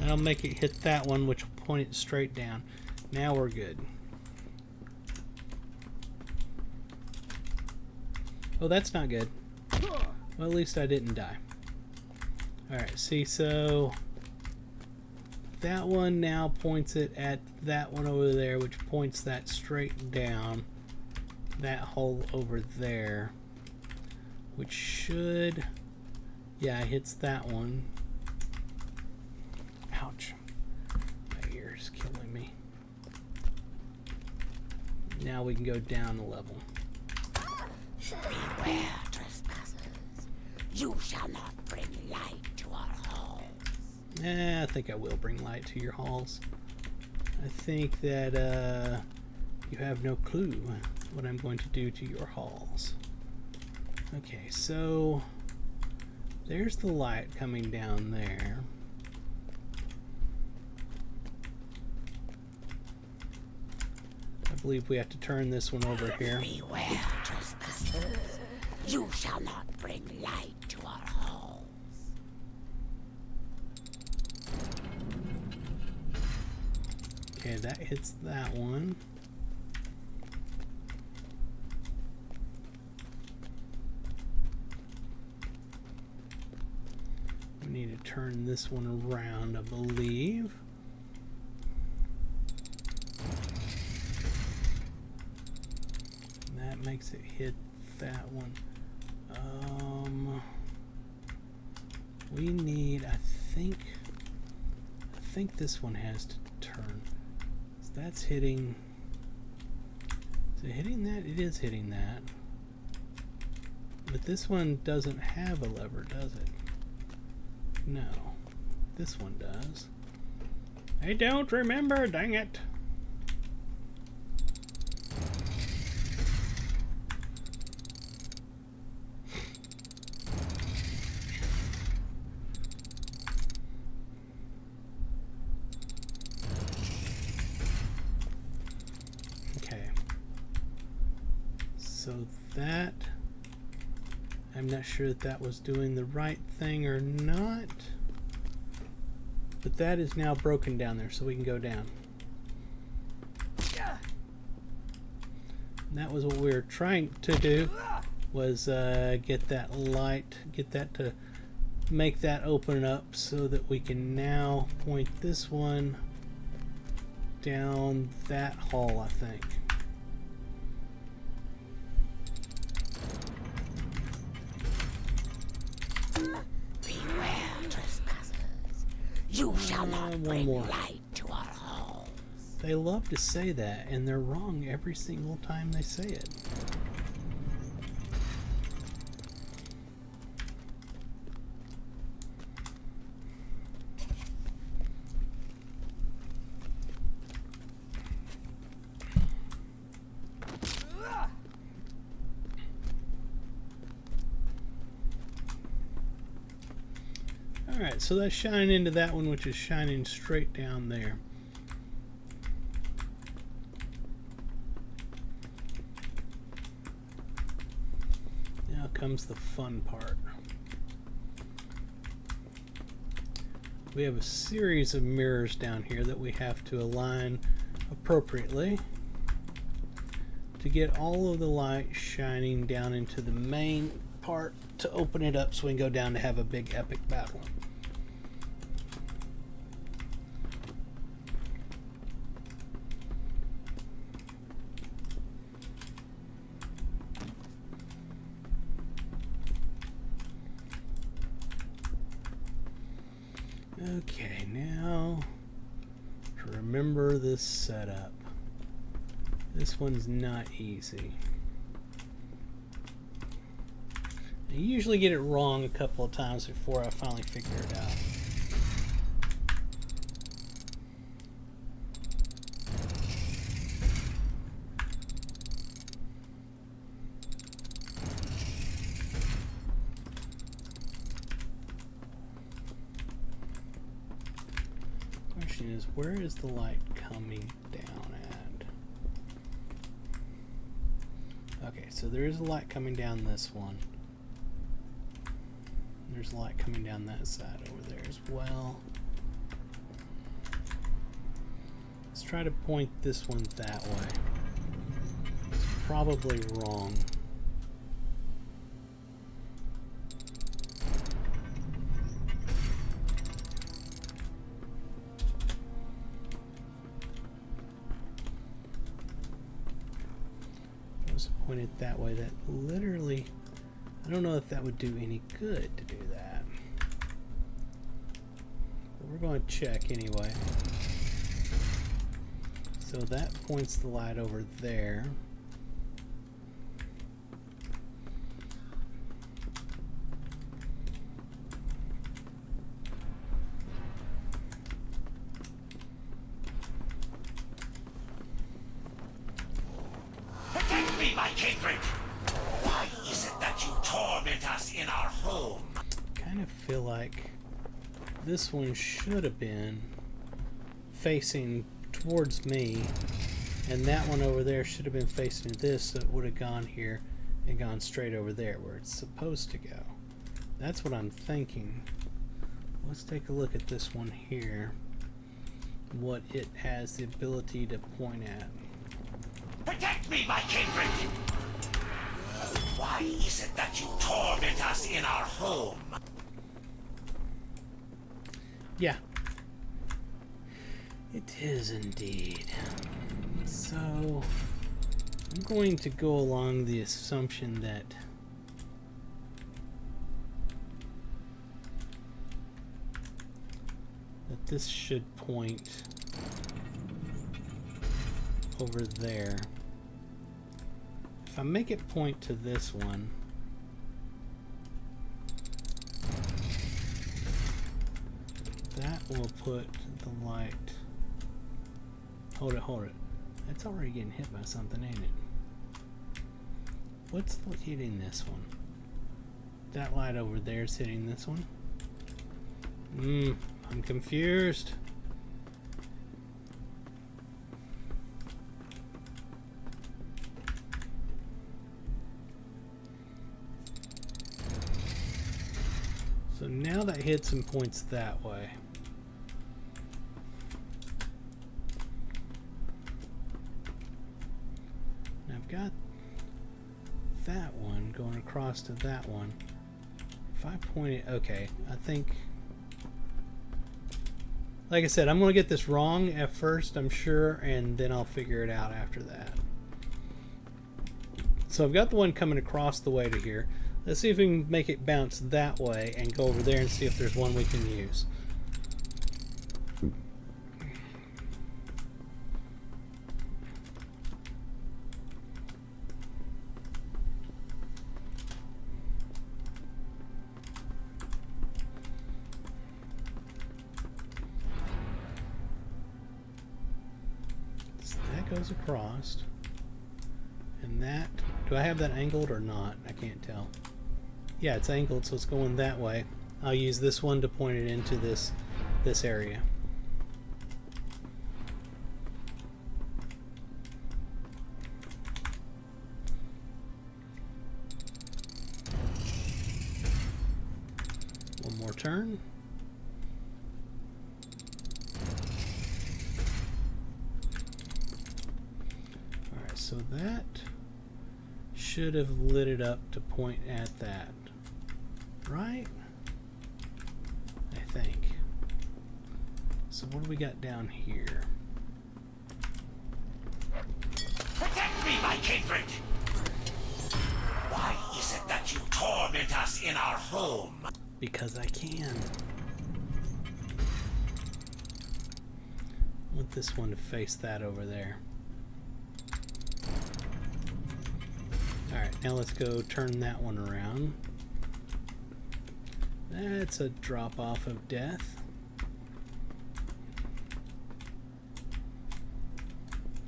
That'll make it hit that one, which will point it straight down. Now we're good. Oh, that's not good. Well, at least I didn't die. Alright, see, so that one now points it at that one over there, which points that straight down. That hole over there, which should, yeah, it hits that one. Ouch. My ear's killing me. Now we can go down a level. Beware, trespassers. You shall not bring light to our halls. I think I will bring light to your halls. I think that you have no clue what I'm going to do to your halls. Okay, so there's the light coming down there. I believe we have to turn this one over here. Beware, trespassers. You shall not bring light to our halls. Okay, that hits that one. We need to turn this one around, I believe. That makes it hit that one. We need, I think this one has to turn. So that's hitting. Is it hitting that? It is hitting that. But this one doesn't have a lever, does it? No. This one does. I don't remember, dang it. So that, I'm not sure that that was doing the right thing or not, but that is now broken down there, so we can go down. And that was what we were trying to do, was get that light, get that to make that open up so that we can now point this one down that hall, I think. Beware, trespassers. You shall not bring light to our halls. They love to say that, and they're wrong every single time they say it. Alright, so that's shining into that one, which is shining straight down there. Now comes the fun part. We have a series of mirrors down here that we have to align appropriately to get all of the light shining down into the main part to open it up so we can go down to have a big epic battle. Okay, now to remember this setup. This one's not easy. I usually get it wrong a couple of times before I finally figure it out. Question is, where is the light coming down at? Okay, so there is a light coming down this one. There's light coming down that side over there as well. Let's try to point this one that way. It's probably wrong. If I was to point it that way, that literally... I don't know if that would do any good to do that. But we're going to check anyway. So that points the light over there. Protect me, my kindred! Why is it that you torment us in our home? Kind of feel like this one should have been facing towards me, and that one over there should have been facing this, so it would have gone here and gone straight over there where it's supposed to go. That's what I'm thinking. Let's take a look at this one here, what it has the ability to point at. Protect me, my kindred! Why is it that you torment us in our home? Yeah, it is indeed. So I'm going to go along the assumption that this should point over there. If I make it point to this one, that will put the light... Hold it. That's already getting hit by something, ain't it? What's hitting this one? That light over there is hitting this one? I'm confused. So now that hits and points that way. And I've got that one going across to that one. If I point it, okay, I think, like I said, I'm going to get this wrong at first, I'm sure, and then I'll figure it out after that. So I've got the one coming across the way to here. Let's see if we can make it bounce that way and go over there and see if there's one we can use. So that goes across. And that, do I have that angled or not? I can't tell. Yeah, it's angled, so it's going that way. I'll use this one to point it into this area. One more turn. Alright, so that should have lit it up to point at that, right? I think. So what do we got down here? Protect me, my kindred! Why is it that you torment us in our home? Because I can. want this one to face that over there. Alright, now let's go turn that one around. That's a drop off of death.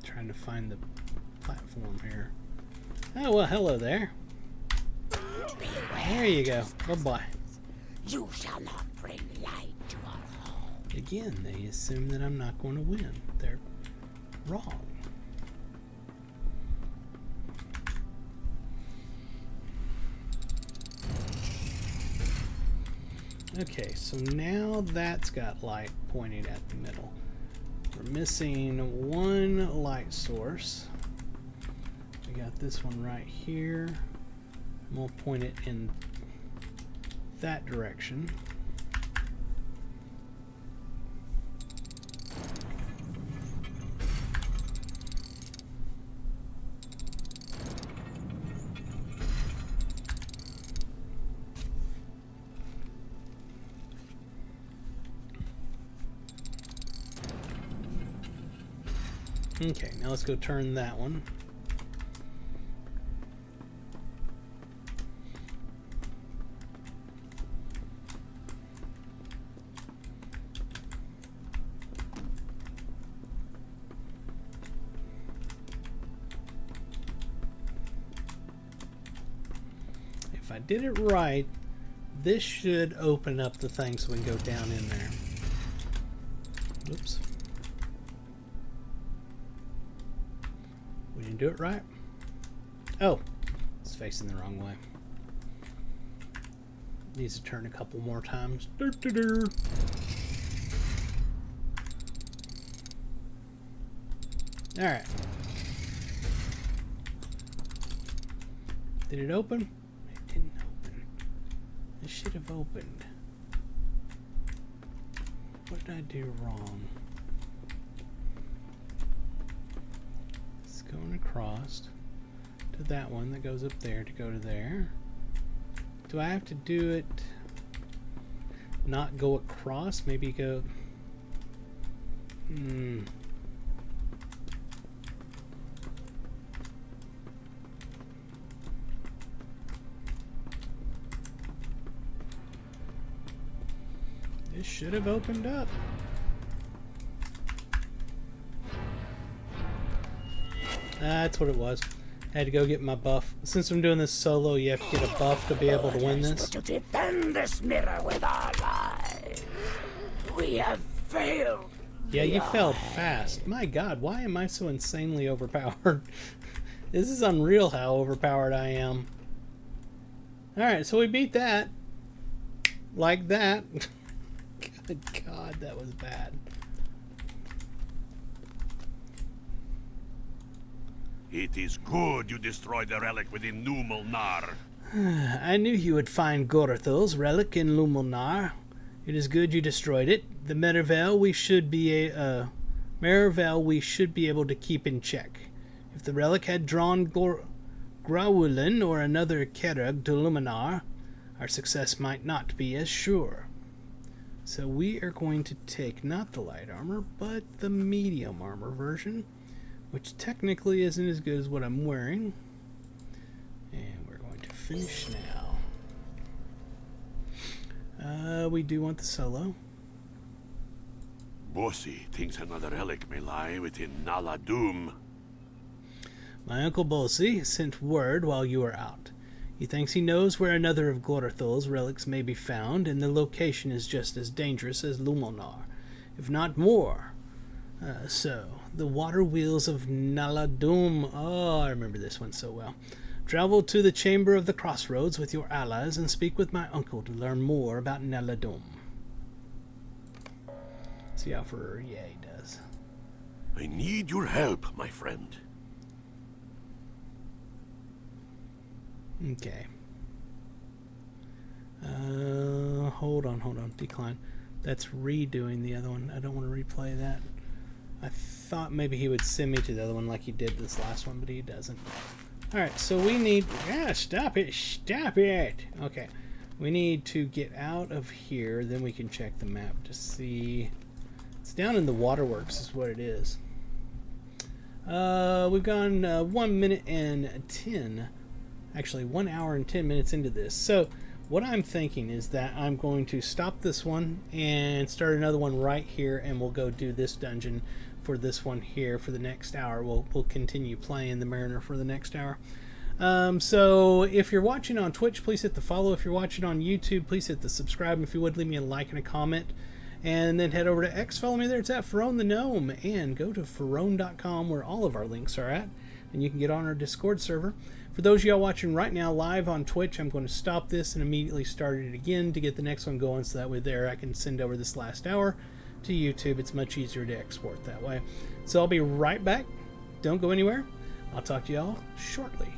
Trying to find the platform here. Oh, well, hello there. There you go. Bye-bye. You shall not bring light to our home. Again, they assume that I'm not going to win. They're wrong. Okay, so now that's got light pointing at the middle. We're missing one light source. We got this one right here. We'll point it in that direction. Okay, now let's go turn that one. If I did it right, this should open up the thing so we can go down in there. Oops. We didn't do it right? Oh, it's facing the wrong way. Needs to turn a couple more times. Alright. Did it open? It didn't open. It should have opened. What did I do wrong? Going across to that one that goes up there to go to there. Do I have to do it not go across? Maybe go... This should have opened up. That's what it was. I had to go get my buff. Since I'm doing this solo, you have to get a buff to be able to win this. To defend this mirror with our lives. We have failed. Yeah, you failed fast. My god, why am I so insanely overpowered? This is unreal how overpowered I am. Alright, so we beat that. Like that. Good god, that was bad. It is good you destroyed the relic within Numenor. I knew you would find Gorthel's relic in Numenor. It is good you destroyed it. The Merivale we should be able to keep in check. If the relic had drawn Grauwulin or another Kerrug to Numenor, our success might not be as sure. So we are going to take not the light armor, but the medium armor version, which technically isn't as good as what I'm wearing. And we're going to finish now. We do want the solo. Bossy thinks another relic may lie within Naladum. My Uncle Bossy sent word while you were out. He thinks he knows where another of Gorthel's relics may be found, and the location is just as dangerous as Numenor, if not more. So, the water wheels of Naladum. Oh, I remember this one so well. Travel to the Chamber of the Crossroads with your allies and speak with my uncle to learn more about Naladum. See how for yeah, he does. I need your help, my friend. Okay. Hold on. Decline. That's redoing the other one. I don't want to replay that. I thought maybe he would send me to the other one like he did this last one, but he doesn't. Alright, so we need... Yeah, stop it! Stop it! Okay. We need to get out of here, then we can check the map to see It's down in the waterworks is what it is. We've gone 1 minute and 10, actually 1 hour and 10 minutes into this. So what I'm thinking is that I'm going to stop this one and start another one right here, and we'll go do this dungeon for this one here for the next hour. We'll continue playing the Mariner for the next hour. So if you're watching on Twitch, please hit the follow. If you're watching on YouTube, please hit the subscribe. And if you would, leave me a like and a comment. And then head over to X, follow me there. It's at Pharaon the Gnome. And go to Pharaon.com where all of our links are at. And you can get on our Discord server. For those of y'all watching right now live on Twitch, I'm going to stop this and immediately start it again to get the next one going. So that way there I can send over this last hour to YouTube. It's much easier to export that way. So I'll be right back. Don't go anywhere. I'll talk to y'all shortly.